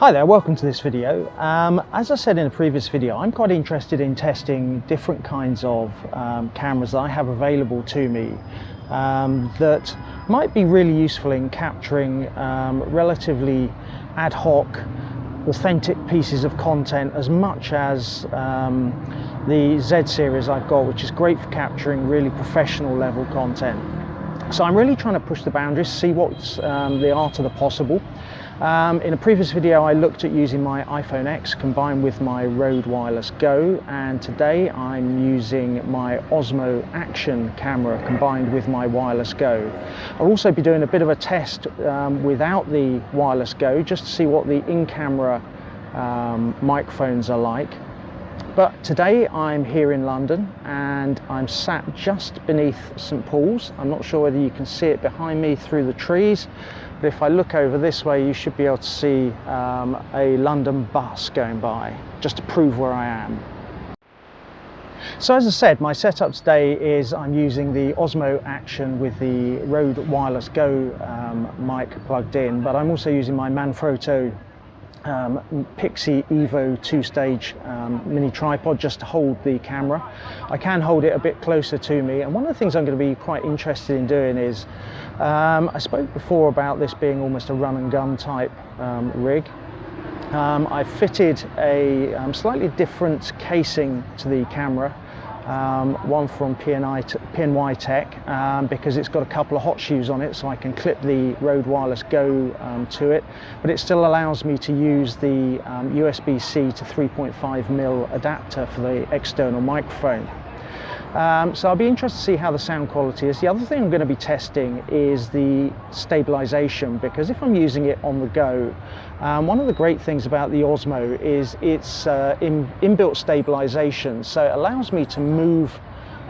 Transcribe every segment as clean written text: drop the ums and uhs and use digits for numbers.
Hi there, welcome to this video. As I said in a previous video, I'm quite interested in testing different kinds of cameras that I have available to me that might be really useful in capturing relatively ad hoc, authentic pieces of content, as much as the Z series I've got, which is great for capturing really professional level content. So I'm really trying to push the boundaries, see what's the art of the possible. In a previous video I looked at using my iPhone X combined with my Rode Wireless Go, and today I'm using my Osmo Action camera combined with my Wireless Go. I'll also be doing a bit of a test without the Wireless Go, just to see what the in-camera microphones are like. But today I'm here in London and I'm sat just beneath St Paul's. I'm not sure whether you can see it behind me through the trees, but if I look over this way you should be able to see a London bus going by, just to prove where I am. So as I said, my setup today is I'm using the Osmo Action with the Rode Wireless Go mic plugged in, but I'm also using my Manfrotto Pixie Evo 2-stage mini tripod just to hold the camera. I can hold it a bit closer to me, and one of the things I'm going to be quite interested in doing is I spoke before about this being almost a run and gun type rig. I fitted a slightly different casing to the camera, one from PNY Tech, because it's got a couple of hot shoes on it, so I can clip the Rode Wireless Go to it, but it still allows me to use the USB-C to 3.5mm adapter for the external microphone. So I'll be interested to see how the sound quality is. The other thing I'm going to be testing is the stabilization, because if I'm using it on the go, one of the great things about the Osmo is its inbuilt stabilization, so it allows me to move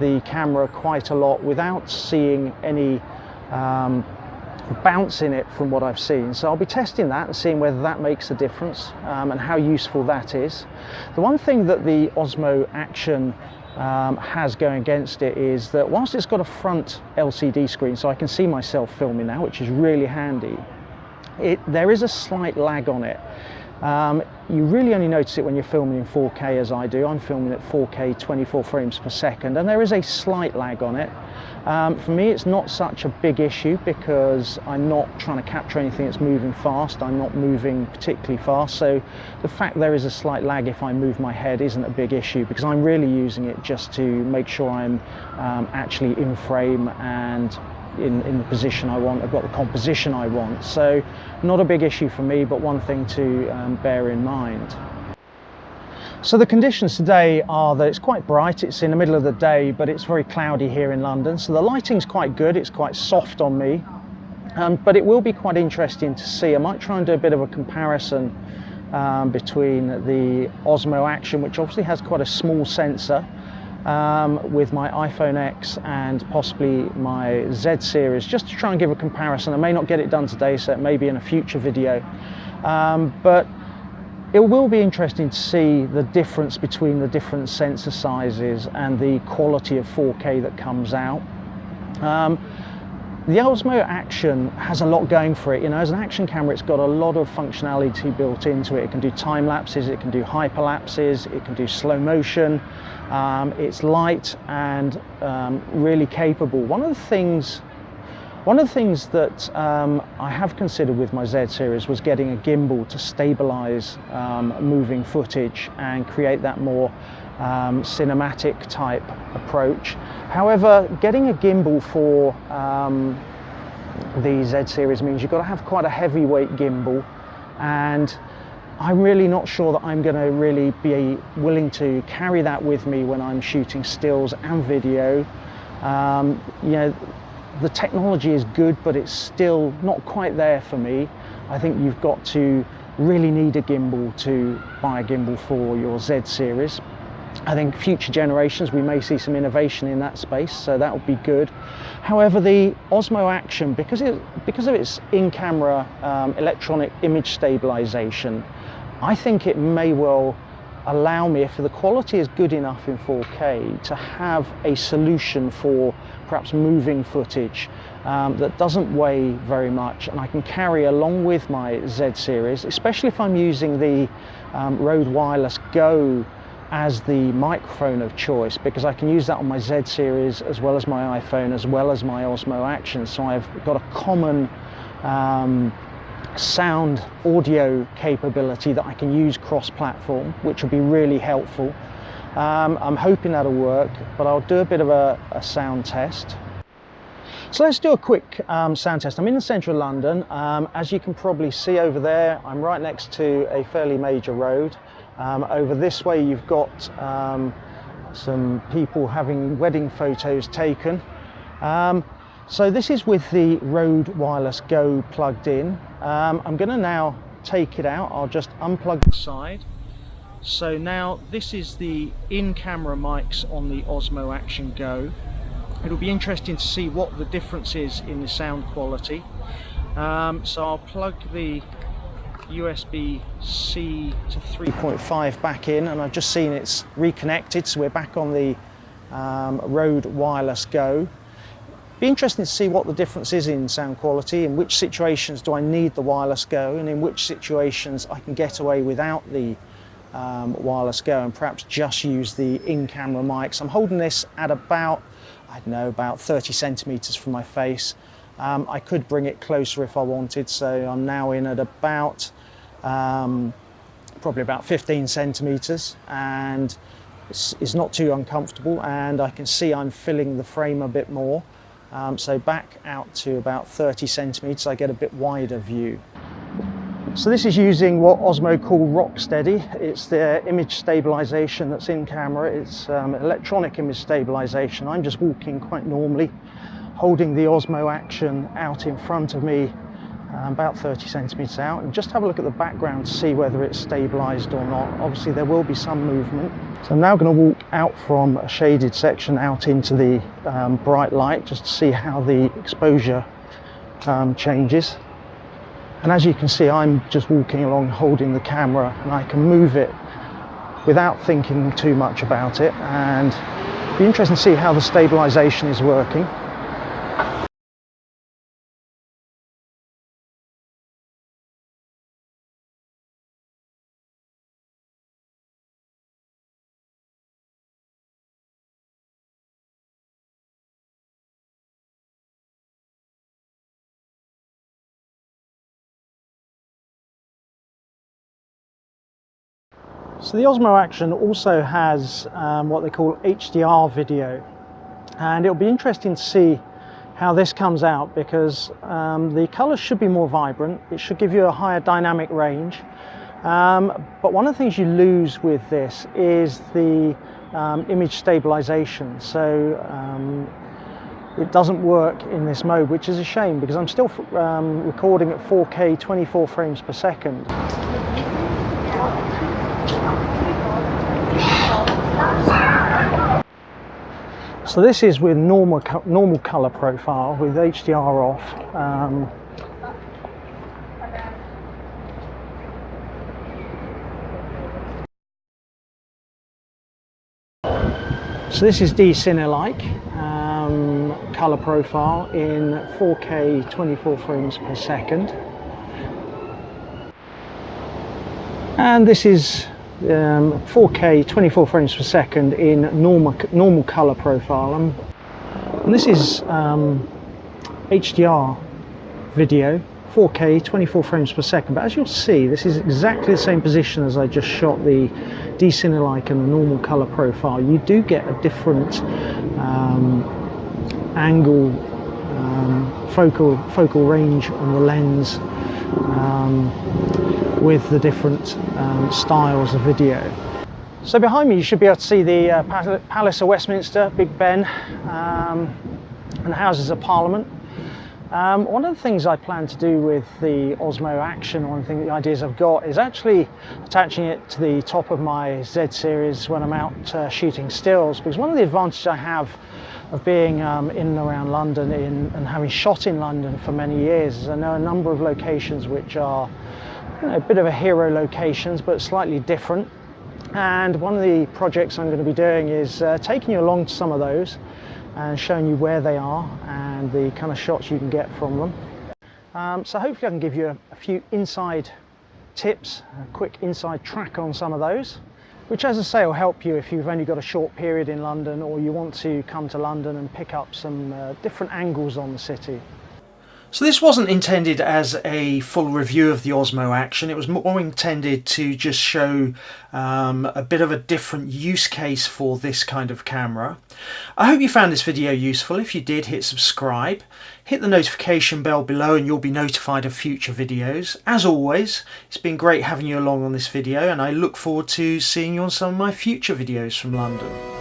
the camera quite a lot without seeing any bounce in it from what I've seen. So I'll be testing that and seeing whether that makes a difference and how useful that is. The one thing that the Osmo Action has going against it is that whilst it's got a front LCD screen, so I can see myself filming now, which is really handy, there is a slight lag on it. You really only notice it when you're filming in 4K, as I do. I'm filming at 4K 24 frames per second, and there is a slight lag on it. For me it's not such a big issue because I'm not trying to capture anything that's moving fast. I'm not moving particularly fast, so the fact there is a slight lag if I move my head isn't a big issue, because I'm really using it just to make sure I'm actually in frame and in the position I want. I've got the composition I want, so not a big issue for me, but one thing to bear in mind. So the conditions today are that it's quite bright, it's in the middle of the day, but it's very cloudy here in London, so the lighting's quite good, it's quite soft on me, but it will be quite interesting to see. I might try and do a bit of a comparison between the Osmo Action, which obviously has quite a small sensor, with my iPhone X and possibly my Z series, just to try and give a comparison. I may not get it done today, so it may be in a future video, but it will be interesting to see the difference between the different sensor sizes and the quality of 4K that comes out. The Osmo Action has a lot going for it. You know, as an action camera, it's got a lot of functionality built into it. It can do time lapses, it can do hyperlapses, it can do slow motion. It's light and really capable. One of the things that I have considered with my Z series was getting a gimbal to stabilize moving footage and create that more cinematic type approach. However, getting a gimbal for the Z series means you've got to have quite a heavyweight gimbal, and I'm really not sure that I'm going to really be willing to carry that with me when I'm shooting stills and video. You know, the technology is good, but it's still not quite there for me. I think you've got to really need a gimbal to buy a gimbal for your Z series. I think future generations we may see some innovation in that space, so that would be good. However, the Osmo Action, because of its in-camera electronic image stabilization, I think it may well allow me, if the quality is good enough in 4K, to have a solution for perhaps moving footage that doesn't weigh very much, and I can carry along with my Z series, especially if I'm using the Rode Wireless Go as the microphone of choice, because I can use that on my Z series as well as my iPhone as well as my Osmo Action. So I've got a common sound audio capability that I can use cross-platform, which will be really helpful. I'm hoping that'll work, but I'll do a bit of a sound test. So let's do a quick sound test. I'm in the centre of London. As you can probably see over there, I'm right next to a fairly major road. Over this way you've got some people having wedding photos taken. So this is with the Rode Wireless Go plugged in. I'm going to now take it out. I'll just unplug the side. So now this is the in-camera mics on the Osmo Action Go. It'll be interesting to see what the difference is in the sound quality. So I'll plug the USB-C to 3.5 back in, and I've just seen it's reconnected, so we're back on the Rode Wireless Go. Be interesting to see what the difference is in sound quality, in which situations do I need the Wireless Go, and in which situations I can get away without the Wireless Go and perhaps just use the in-camera mics. I'm holding this at about, I don't know, about 30 centimeters from my face. I could bring it closer if I wanted, so I'm now in at about probably about 15 centimeters, and it's not too uncomfortable, and I can see I'm filling the frame a bit more. So back out to about 30 centimeters, I get a bit wider view. So this is using what Osmo call Rocksteady. It's the image stabilization that's in camera. It's electronic image stabilization. I'm just walking quite normally, holding the Osmo Action out in front of me, about 30 centimeters out, and just have a look at the background to see whether it's stabilized or not. Obviously there will be some movement. So I'm now going to walk out from a shaded section out into the bright light, just to see how the exposure changes. And as you can see, I'm just walking along holding the camera, and I can move it without thinking too much about it, and it'll be interesting to see how the stabilization is working. So the Osmo Action also has what they call HDR video, and it'll be interesting to see how this comes out, because the colours should be more vibrant. It should give you a higher dynamic range, but one of the things you lose with this is the image stabilization. So it doesn't work in this mode, which is a shame, because I'm still recording at 4K 24 frames per second. So this is with normal color profile with HDR off. So this is D-Cine-like color profile in 4K 24 frames per second. And this is 4K 24 frames per second in normal color profile, and this is HDR video, 4K 24 frames per second. But as you'll see, this is exactly the same position as I just shot the D-Cine-like and the normal color profile. You do get a different angle, focal range on the lens, with the different styles of video. So behind me you should be able to see the Palace of Westminster, Big Ben, and the Houses of Parliament. One of the things I plan to do with the Osmo Action, one of the ideas I've got, is actually attaching it to the top of my Z series when I'm out shooting stills, because one of the advantages I have of being in and around London and having shot in London for many years is I know a number of locations which are, you know, a bit of a hero locations but slightly different. And one of the projects I'm going to be doing is taking you along to some of those and showing you where they are and the kind of shots you can get from them. So hopefully I can give you a few inside tips, a quick inside track on some of those, which, as I say, will help you if you've only got a short period in London or you want to come to London and pick up some different angles on the city. So this wasn't intended as a full review of the Osmo Action. It was more intended to just show a bit of a different use case for this kind of camera. I hope you found this video useful. If you did, hit subscribe, hit the notification bell below and you'll be notified of future videos. As always, it's been great having you along on this video, and I look forward to seeing you on some of my future videos from London.